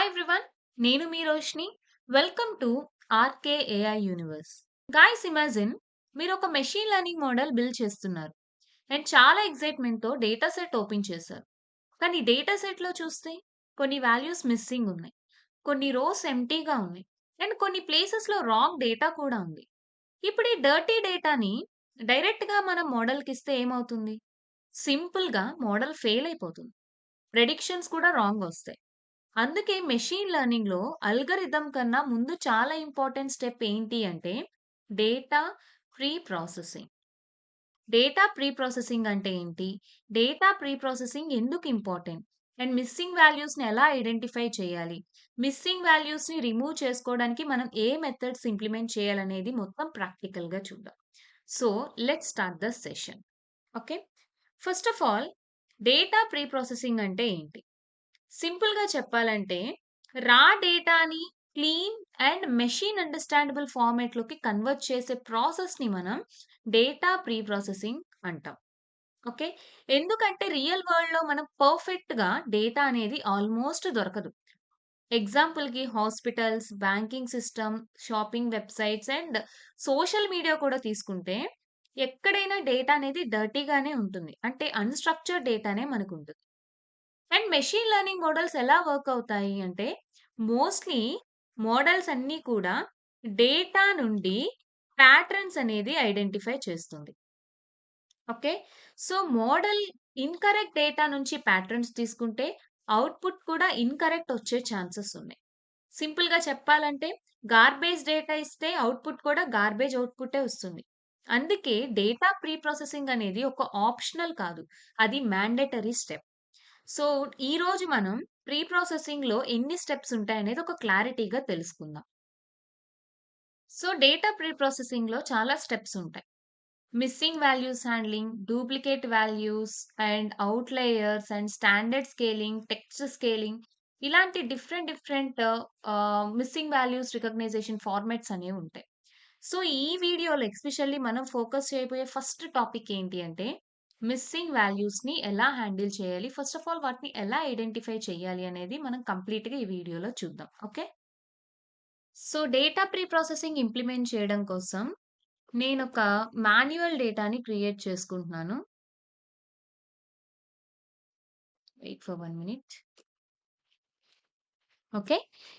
Everyone. నేను మీ Roshni. Welcome to RK AI universe. Guys, imagine మీరు ఒక మెషిన్ లెర్నింగ్ మోడల్ బిల్డ్ చేస్తున్నారు అండ్ చాలా ఎక్సైట్మెంట్‌తో డేటా సెట్ ఓపెన్ చేశారు. కానీ డేటా సెట్‌లో చూస్తే కొన్ని వాల్యూస్ మిస్సింగ్ ఉన్నాయి. కొన్ని రోస్ ఎంప్టీగా ఉన్నాయి. అండ్ కొన్ని ప్లేసెస్‌లో రాంగ్ డేటా కూడా ఉంది. ఇప్పుడు ఈ డర్టీ డేటాని డైరెక్ట్‌గా మనం మోడల్‌కి ఇస్తే ఏమవుతుంది? సింపుల్‌గా మోడల్ ఫెయిల్ అయిపోతుంది. ప్రెడిక్షన్స్ కూడా రాంగ్ వస్తాయి. అందుకే మెషిన్ లెర్నింగ్‌లో అల్గోరిథం కన్నా ముందు చాలా ఇంపార్టెంట్ స్టెప్ ఏంటి అంటే data pre processing. Data pre processing అంటే ఏంటి? డేటా ప్రీ ప్రాసెసింగ్ ఎందుకు ఇంపార్టెంట్? అండ్ మిస్సింగ్ వాల్యూస్‌ని ఎలా ఐడెంటిఫై చేయాలి? మిస్సింగ్ వాల్యూస్‌ని రిమూవ్ చేసుకోవడానికి మనం ఏ మెథడ్స్ ఇంప్లిమెంట్ చేయాలనేది మొత్తం ప్రాక్టికల్‌గా చూద్దాం. So, let's start the session. Okay. First of all, data pre processing అంటే ఏంటి? సింపుల్‌గా చెప్పాలంటే, రా డేటాని క్లీన్ అండ్ మెషిన్ అండర్‌స్టాండబుల్ ఫార్మాట్‌లోకి కన్వర్ట్ చేసే ప్రాసెస్‌ని మనం డేటా ప్రీ ప్రాసెసింగ్ అంటాం. ఓకే. ఎందుకంటే రియల్ వరల్డ్‌లో మనం పర్ఫెక్ట్‌గా డేటా అనేది ఆల్‌మోస్ట్ దొరకదు. ఎగ్జాంపుల్‌కి hospitals, banking system, shopping websites and social media కూడా తీసుకుంటే, ఎక్కడైనా డేటా అనేది డర్టీగానే ఉంటుంది. అంటే అన్‌స్ట్రక్చర్డ్ డేటానే మనకుంటుంది. అండ్ మెషిన్ లెర్నింగ్ మోడల్స్ ఎలా వర్క్ అవుతాయి అంటే, మోస్ట్‌లీ మోడల్స్ అన్నీ కూడా డేటా నుండి ప్యాటర్న్స్ అనేది ఐడెంటిఫై చేస్తుంది. Okay. So, model incorrect data నుంచి ప్యాటర్న్స్ తీసుకుంటే, అవుట్‌పుట్ కూడా ఇన్‌కరెక్ట్ వచ్చే ఛాన్సెస్ ఉన్నాయి. సింపుల్‌గా చెప్పాలంటే, గార్బేజ్ డేటా ఇస్తే అవుట్‌పుట్ కూడా గార్బేజ్ అవుట్‌పుటే వస్తుంది. అందుకే డేటా ప్రీ ప్రాసెసింగ్ అనేది ఒక ఆప్షనల్ కాదు. అది మ్యాండేటరీ స్టెప్. సో, ఈరోజు మనం ప్రీ ప్రాసెసింగ్‌లో ఎన్ని స్టెప్స్ ఉంటాయనేది ఒక క్లారిటీగా తెలుసుకుందాం. సో, డేటా ప్రీ ప్రాసెసింగ్‌లో చాలా స్టెప్స్ ఉంటాయి. Missing values handling, duplicate values and outliers and standard scaling, text scaling ఇలాంటి different missing values recognization formats అనేవి ఉంటాయి. సో, ఈ వీడియోలో ఎస్పెషల్లీ మనం ఫోకస్ చేయబోయే ఫస్ట్ టాపిక్ ఏంటి అంటే, మిస్సింగ్ వాల్యూస్‌ని ఎలా హ్యాండిల్ చేయాలి? ఫస్ట్ ఆఫ్ ఆల్ వాటిని ఎలా ఐడెంటిఫై చేయాలి అనేది మనం కంప్లీట్‌గా ఈ వీడియోలో చూద్దాం. Okay. So, data pre processing implement చేయడం కోసం నేనొక మాన్యువల్ డేటాని క్రియేట్ చేసుకుంటున్నాను. Wait for 1 minute. ఓకే.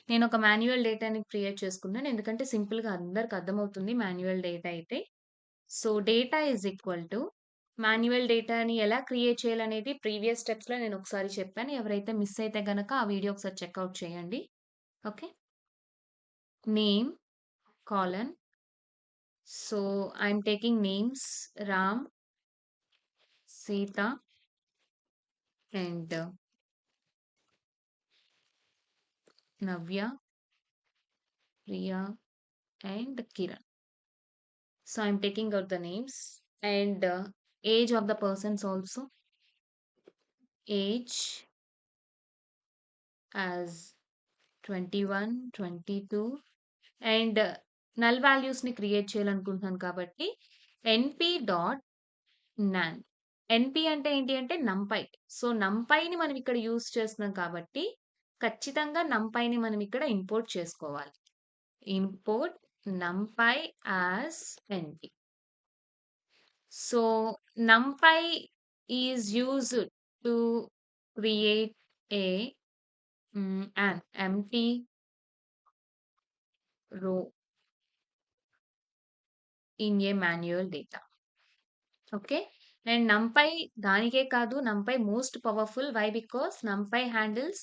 నేనొక మాన్యువల్ డేటాని క్రియేట్ చేసుకున్నాను. ఎందుకంటే సింపుల్‌గా అందరికి అర్థమవుతుంది మాన్యువల్ డేటా అయితే. So, data is equal to manual డేటాని ఎలా క్రియేట్ చేయాలనేది ప్రీవియస్ స్టెప్స్‌లో నేనొకసారి చెప్పాను. ఎవరైతే మిస్ అయితే గనక ఆ వీడియో ఒకసారి చెక్‌ఔట్ చేయండి. Okay. Name colon. So, I'm taking names Ram, Sita and Navya, Priya and Kiran. So I'm taking out the names and age of the persons also. Age as 21, 22 and null values ని create చేయాలనుకుంటున్నాను కాబట్టి ఎన్‌పి dot non. ఎన్‌పి అంటే ఏంటి అంటే నంపై. So, నంపైని మనం ఇక్కడ use చేస్తున్నాం కాబట్టి ఖచ్చితంగా నంపైని మనం ఇక్కడ ఇంపోర్ట్ చేసుకోవాలి. Import NumPy as NP. So NumPy is used to create an empty row in a manual data. Okay. And NumPy దానికే కాదు, NumPy most powerful. Why? Because NumPy handles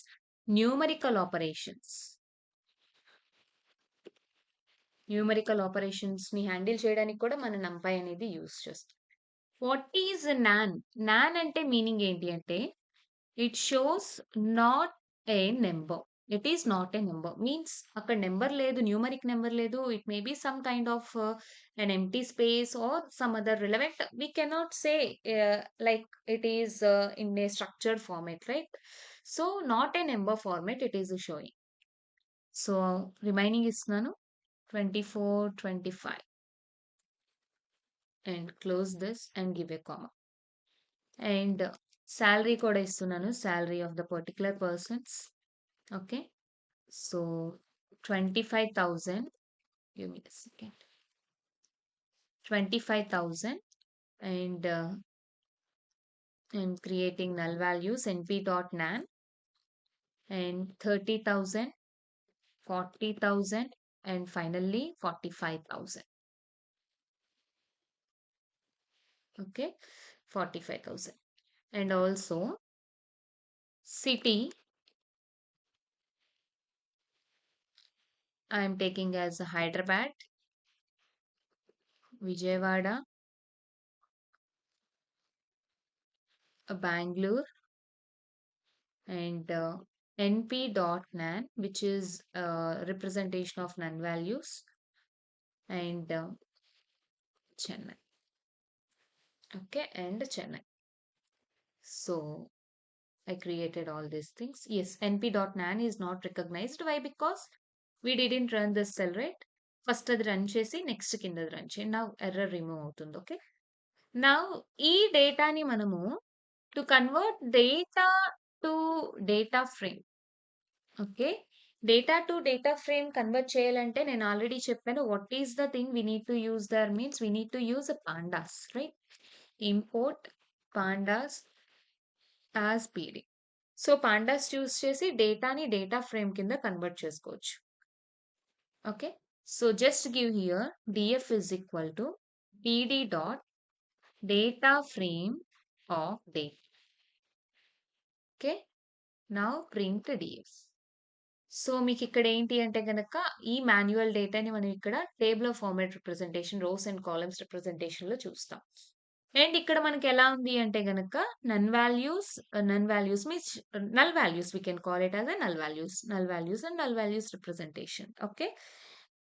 numerical operations. Numerical operations ని handle చేయడానికి కూడా మనం NumPy అనేది use చేస్తాం. What is non? Non అంటే meaning ఏంటి అంటే, it shows not a number. It is not a number. Means అక్కడ నంబర్ లేదు. న్యూమరిక్ నంబర్ లేదు. It may be some kind of an empty space or some other relevant. We cannot say like it is in a structured format, right? So not a number format it is showing. So remaining ఇస్తున్నాను 24, 25 and close this and give a comma. And salary కూడా ఇస్తున్నాను. Salary of the particular persons. Okay. So 25,000, give me a second. 25,000 and I'm creating null values np.nan and 30,000, 40,000 and finally 45,000. Okay, 45,000. And also city I am taking as Hyderabad, Vijayawada, Bangalore, and np.nan, which is representation of non values, and Chennai. Okay, and Chennai. So I created all these things. Yes, np.nan is not recognized. Why? Because we didn't run this cell, right? First అది run చేసి next కిందది run చేయండి. నా error remove అవుతుంది. Okay, నా ఈ డేటాని మనము to convert data to data frame. Okay, data to data frame convert చేయాలంటే నేను ఆల్రెడీ చెప్పాను. What is the thing we need to use there means we need to use pandas, right? Import pandas as PD. So pandas use చేసి డేటాని data frame కింద convert చేసుకోవచ్చు. Okay, so just give here df is equal to pd dot data frame of date. Okay, now print df. So మీకు ఇక్కడ ఏంటి అంటే గనక ఈ మాన్యువల్ డేటాని మనం ఇక్కడ table of format representation, rows and columns representation లో చూస్తాం. అండ్ ఇక్కడ మనకి ఎలా ఉంది అంటే గనక NaN values means null values, we can call it as a null values and null values representation. Okay,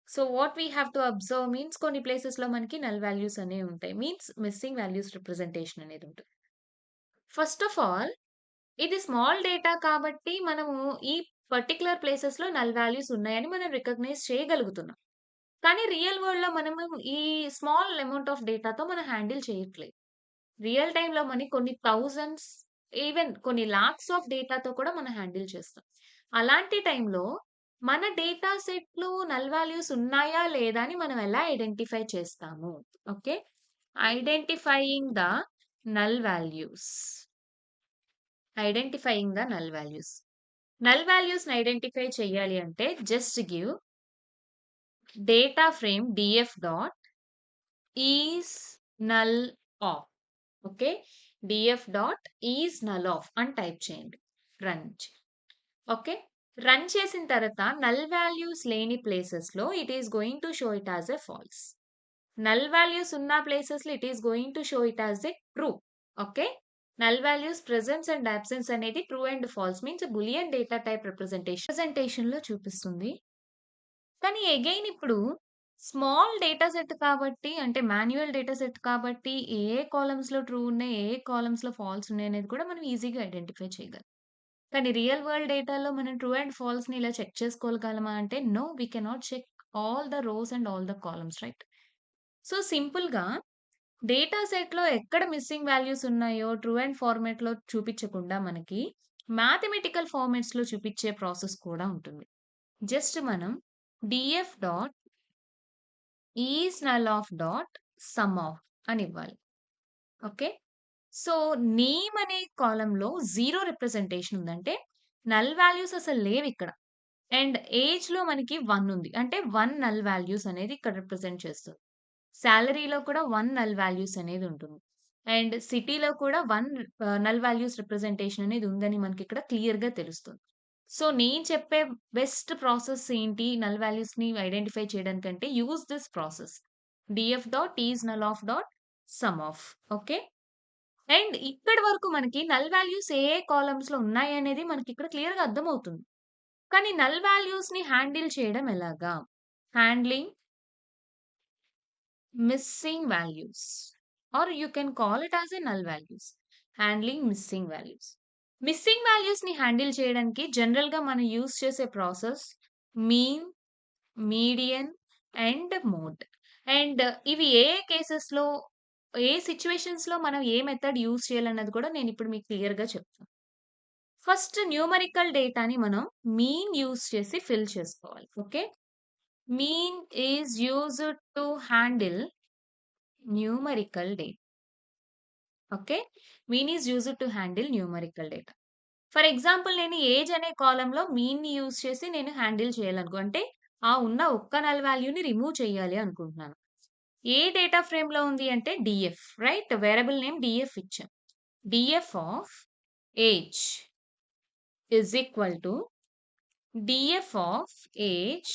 so what we have to observe means కొన్ని places లో మనకి నల్ వాల్యూస్ అనేవి ఉంటాయి, మీన్స్ మిస్సింగ్ వాల్యూస్ రిప్రజెంటేషన్ అనేది ఉంటుంది. First of all ఇది small data కాబట్టి మనము ఈ పర్టిక్యులర్ ప్లేసెస్ లో నల్ వాల్యూస్ ఉన్నాయని మనం రికగ్నైజ్ చేయగలుగుతున్నాం. కానీ రియల్ వరల్డ్ లో మనము ఈ స్మాల్ అమౌంట్ ఆఫ్ డేటాతో మనం హ్యాండిల్ చేయట్లేదు. రియల్ టైమ్ లో మనకి కొన్ని థౌజండ్స్, ఈవెన్ కొన్ని లాక్స్ ఆఫ్ డేటాతో కూడా మనం హ్యాండిల్ చేస్తాం. అలాంటి టైంలో మన డేటా సెట్ లో నల్ వాల్యూస్ ఉన్నాయా లేదా అని మనం ఎలా ఐడెంటిఫై చేస్తాము? Okay, identifying the null values. Identifying the null values. Null values ని ఐడెంటిఫై చేయాలి అంటే just give data frame df dot is null of. Okay, df dot is null of అని టైప్ చేయండి, రన్. ఓకే, రన్ చేసిన తర్వాత null values లేని places లో it is going to show it as a false. Null values ఉన్న places లో it is going to show it as a true. Okay, null values presence and absence అనేది true and false means boolean data type representation లో చూపిస్తుంది. కానీ again ఇప్పుడు small data set కాబట్టి, అంటే manual data set కాబట్టి ఏ columns లో true ఉన్నాయి, ఏ కాలమ్స్ లో ఫాల్స్ ఉన్నాయి అనేది కూడా మనం ఈజీగా ఐడెంటిఫై చేయగలం. కానీ రియల్ వరల్డ్ డేటాలో మనం ట్రూ అండ్ ఫాల్స్ ని ఇలా చెక్ చేసుకోగలమా అంటే no, we cannot check all the rows and all the columns, right? So simple గా డేటా సెట్ లో ఎక్కడ మిస్సింగ్ వాల్యూస్ ఉన్నాయో ట్రూ అండ్ ఫార్మాట్ లో చూపించకుండా మనకి మ్యాథమెటికల్ ఫార్మాట్స్ లో చూపించే ప్రాసెస్ కూడా ఉంటుంది. జస్ట్ మనం df dot is null of dot sum of అని ఇవ్వాలి. ఓకే, సో నేమ్ అనే కాలంలో 0 రిప్రజెంటేషన్ ఉందంటే నల్ వాల్యూస్ అసలు లేవు ఇక్కడ. అండ్ ఏజ్ లో మనకి 1 ఉంది అంటే 1 నల్ వాల్యూస్ అనేది ఇక్కడ రిప్రజెంట్ చేస్తుంది. సాలరీలో కూడా 1 నల్ వాల్యూస్ అనేది ఉంటుంది. అండ్ సిటీలో కూడా 1 నల్ వాల్యూస్ రిప్రజెంటేషన్ అనేది ఉందని మనకి ఇక్కడ క్లియర్ గా తెలుస్తుంది. సో నేను చెప్పే బెస్ట్ ప్రాసెస్ ఏంటి నల్ వాల్యూస్ ని ఐడెంటిఫై చేయడానికంటే use this process df dot is null of dot sum of. Okay, and ఇక్కడి వరకు మనకి నల్ వాల్యూస్ ఏ ఏ కాలమ్స్ లో ఉన్నాయి అనేది మనకి ఇక్కడ క్లియర్ గా అర్థమవుతుంది. కానీ నల్ వాల్యూస్ ని హ్యాండిల్ చేయడం ఎలాగా? Handling missing values or you can call it as a null values. Handling missing values. Missing values ని హ్యాండిల్ చేయడానికి జనరల్ గా మనం యూస్ చేసే process mean, median and mode. And ఇవి ఏ ఏ కేసెస్ లో, ఏ సిచ్యువేషన్స్ లో మనం ఏ మెథడ్ యూస్ చేయాలన్నది కూడా నేను ఇప్పుడు మీకు క్లియర్ గా చెప్తాను. ఫస్ట్ న్యూమరికల్ డేటాని మనం మీన్ యూజ్ చేసి ఫిల్ చేసుకోవాలి. Okay. Mean is used to handle numerical data. Okay. Mean is used to handle numerical data. For example నేను ఏజ్ అనే కాలమ్‌లో మీన్‌ని యూజ్ చేసి నేను హ్యాండిల్ చేయాలనుకో అంటే ఆ ఉన్న ఒక్క నల్ వాల్యూని రిమూవ్ చేయాలి అనుకుంటున్నాను. ఏ డేటా ఫ్రేమ్‌లో ఉంది అంటే DF right? Variable name DF ఇచ్చాం. DF of age is equal to DF of age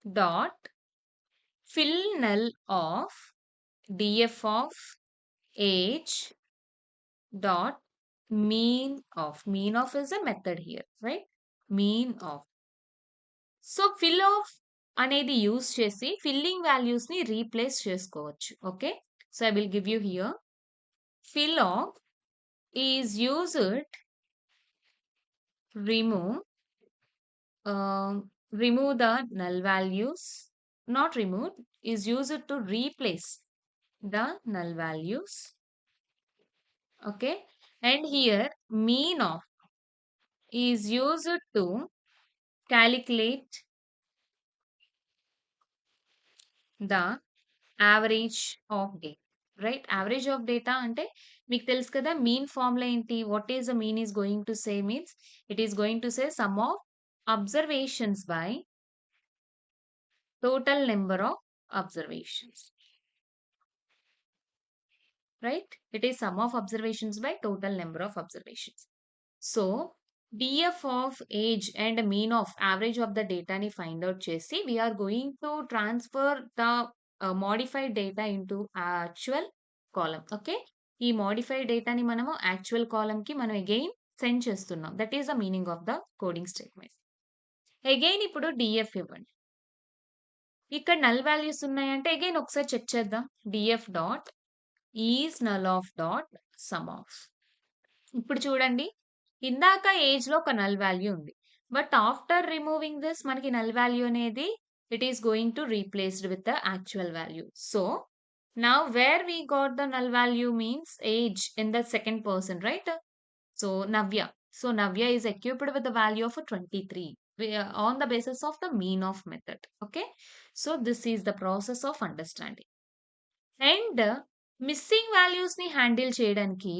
dot fill null of DF of age dot mean of is a method here, right? Mean of. So fill of అనేది use చేసి filling values ని replace చేసుకోవచ్చు. Okay. So I will give you here fill of is used remove remove the null values, not remove, is used to replace the null values. Okay. And here mean of is used to calculate the average of data, right? Average of data అంటే మీకు తెలుసు కదా mean formula ఏంటి? What is the mean is going to say means it is going to say some of observations by total number of observations, right? It is sum of observations by total number of observations. So df of age and mean of average of the data ni find out chesi we are going to transfer the modified data into actual column. Okay. ఈ modified data ని మనము actual column కి మనం again send చేస్తున్నాం. That is the meaning of the coding statement. Again ఇప్పుడు df ఇవ్వండి. ఇక్కడ null values ఉన్నాయంటే again ఒకసారి చెక్ చేద్దాం. df dot is null of dot sum of. ఇప్పుడు చూడండి ఇందాక ఏజ్ లో ఒక నల్ వాల్యూ ఉంది. బట్ ఆఫ్టర్ రిమూవింగ్ దిస్ మనకి నల్ వాల్యూ అనేది it is going to replaced with the actual value. So now where we got the null value means age in the second person, right? So Navya. So Navya is equipped with the value of 23 on the basis of the mean of method. Okay. So this is the process of understanding. And missing values ని handle చేయడానికి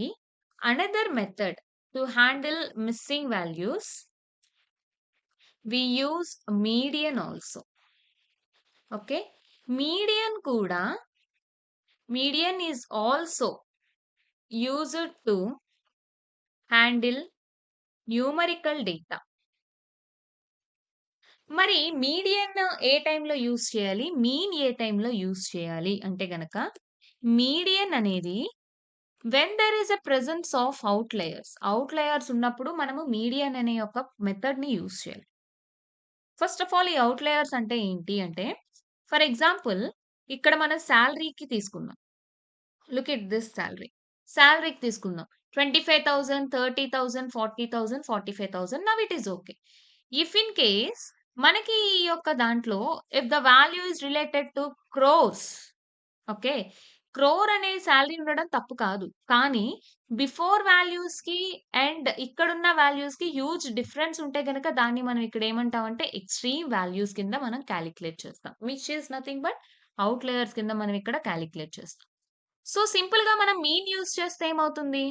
another method to handle missing values we use median also. Okay. Median is also used to handle numerical data. మరి median ఏ టైంలో use చేయాలి, mean ఏ టైంలో use చేయాలి అంటే గనక మీడియన్ అనేది when there is a presence of outliers ఉన్నప్పుడు మనము మీడియన్ అనే ఒక మెథడ్ ని యూజ్ చేయాలి. ఫస్ట్ ఆఫ్ ఆల్ ఈ అవుట్లయర్స్ అంటే ఏంటి అంటే ఫర్ ఎగ్జాంపుల్ ఇక్కడ మన శాలరీకి తీసుకుందాం. లుక్ ఎట్ దిస్ శాలరీకి తీసుకుందాం 25,000, 30,000, 40,000, 45,000. Now it is okay. If in case మనకి ఈ యొక్క దాంట్లో if the value is related to crores, okay, crore అనే శాలరీ ఉండడం తప్పు కాదు. కానీ బిఫోర్ వాల్యూస్ కి అండ్ ఇక్కడున్న వాల్యూస్ కి హ్యూజ్ డిఫరెన్స్ ఉంటే గనక దాన్ని మనం ఇక్కడ ఏమంటామంటే ఎక్స్‌ట్రీమ్ వాల్యూస్ కింద మనం కాలిక్యులేట్ చేస్తాం. Which is nothing but outliers కింద మనం ఇక్కడ కాలిక్యులేట్ చేస్తాం. సో సింపుల్‌గా మనం మీన్ యూజ్ చేస్తే ఏమవుతుంది?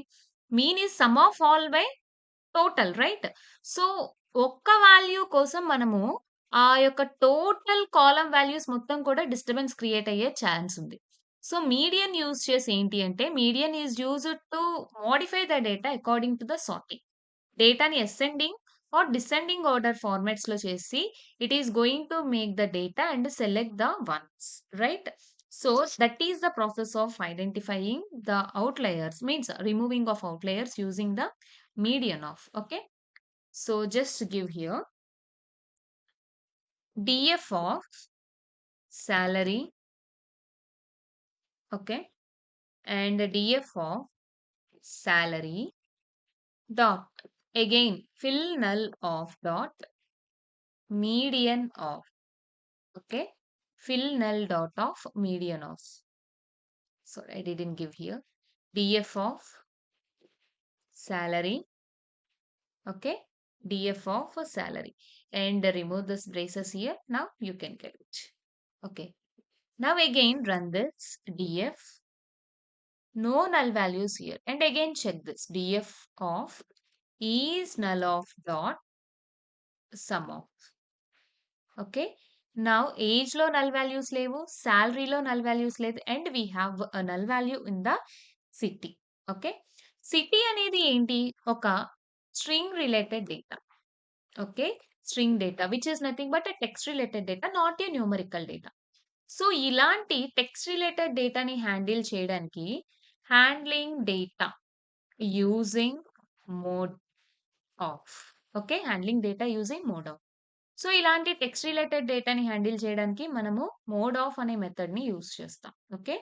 Mean is sum of all by total, right? So ఒక్క వాల్యూ కోసం మనము ఆ యొక్క టోటల్ కాలమ్ వాల్యూస్ మొత్తం కూడా డిస్టర్బెన్స్ క్రియేట్ అయ్యే ఛాన్స్ ఉంది. సో మీడియన్ యూజ్ చేసి ఏంటి అంటే median is used to modify the data according to the sorting. డేటాని ascending or descending order formats లో చేసి it is going to make the data and select the ones, right? So that is the process of identifying the outliers means removing of outliers using the median of. Okay. So just give here df of salary, okay, and df of salary dot again fill null of dot median of, okay, fill null dot of median of. Sorry, I didn't give here. df of salary, Okay, df of salary, and remove this braces here. Now you can get it. Okay, now again run this df, no null values here, and again check this df of is null of dot sum of. Okay, now age లో null values లేవు, salary లో null values లేదు, and we have a null value in the city. Okay, city అనేది ఏంటి? ఒక string related data. Okay, string data which is nothing but a text related data, not a numerical data. So ఇలాంటి text related డేటాని handle చేయడానికి handling data using mode of. Okay, handling data using mode of. So ఇలాంటి text related డేటాని handle చేయడానికి మనము mode of అనే method ని use చేస్తాం. Okay,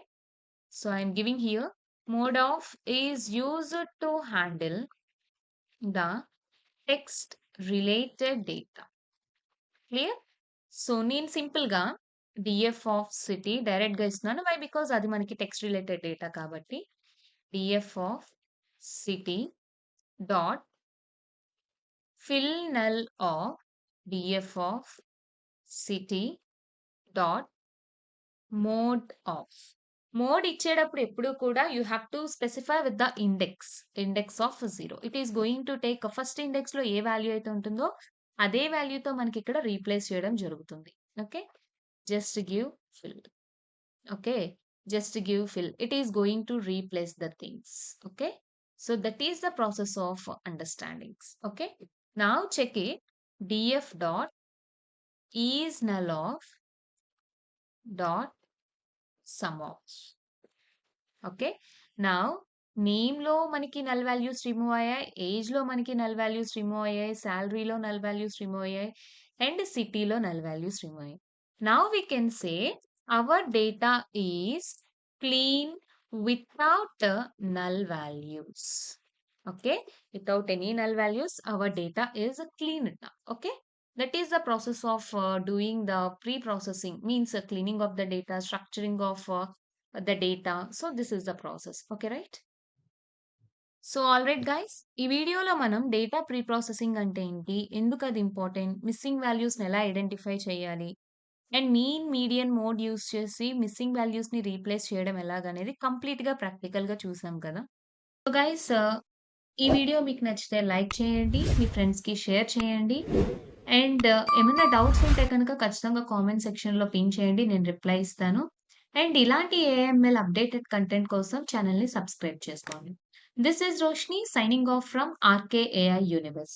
so I'm giving here mode of is used to handle the text related data. Clear? So నేను simple గా DF of city direct గా ఇస్తున్నాను. వై? బికాజ్ అది మనకి టెక్స్ట్ రిలేటెడ్ డేటా కాబట్టి. DF of city dot fill null of df of city dot mode of. Mode ఇచ్చేటప్పుడు ఎప్పుడు కూడా you have to specify with the index of 0. It is going to take first index లో ఏ value అయితే ఉంటుందో అదే వాల్యూతో మనకి ఇక్కడ రీప్లేస్ చేయడం జరుగుతుంది. Okay, just give fill. Okay, just give fill. It is going to replace the things. Okay, so that is the process of understandings. Okay, now check it. df dot is null of dot sum of. Okay, now name లో మనకి null values remove అయ్యాయి, age లో మనకి null values remove అయ్యాయి, శాలరీలో null values remove అయ్యాయి, and సిటీలో null values remove అయ్యాయి. Now we can say our data is clean without null values. Okay, without any null values our data is clean now. Okay, that is the process of doing the pre-processing, means cleaning of the data, structuring of the data. So this is the process. Okay, right? So alright guys, ఈ వీడియోలో మనం data pre processing అంటే ఏంటి, ఎందుకు అది important, missing వాల్యూస్ని ఎలా identify చేయాలి, and mean median mode use చేసి మిస్సింగ్ వాల్యూస్ని రీప్లేస్ చేయడం ఎలాగనేది కంప్లీట్గా ప్రాక్టికల్గా చూసాం కదా. సో గైస్, ఈ వీడియో మీకు నచ్చితే లైక్ చేయండి, మీ ఫ్రెండ్స్కి షేర్ చేయండి, అండ్ ఏమైనా డౌట్స్ ఉంటే కనుక ఖచ్చితంగా కామెంట్ సెక్షన్లో పిన్ చేయండి, నేను రిప్లై ఇస్తాను. అండ్ ఇలాంటి ఏఎంఎల్ అప్డేటెడ్ కంటెంట్ కోసం ఛానల్ని సబ్స్క్రైబ్ చేసుకోండి. This is Roshni signing off from RK AI Universe.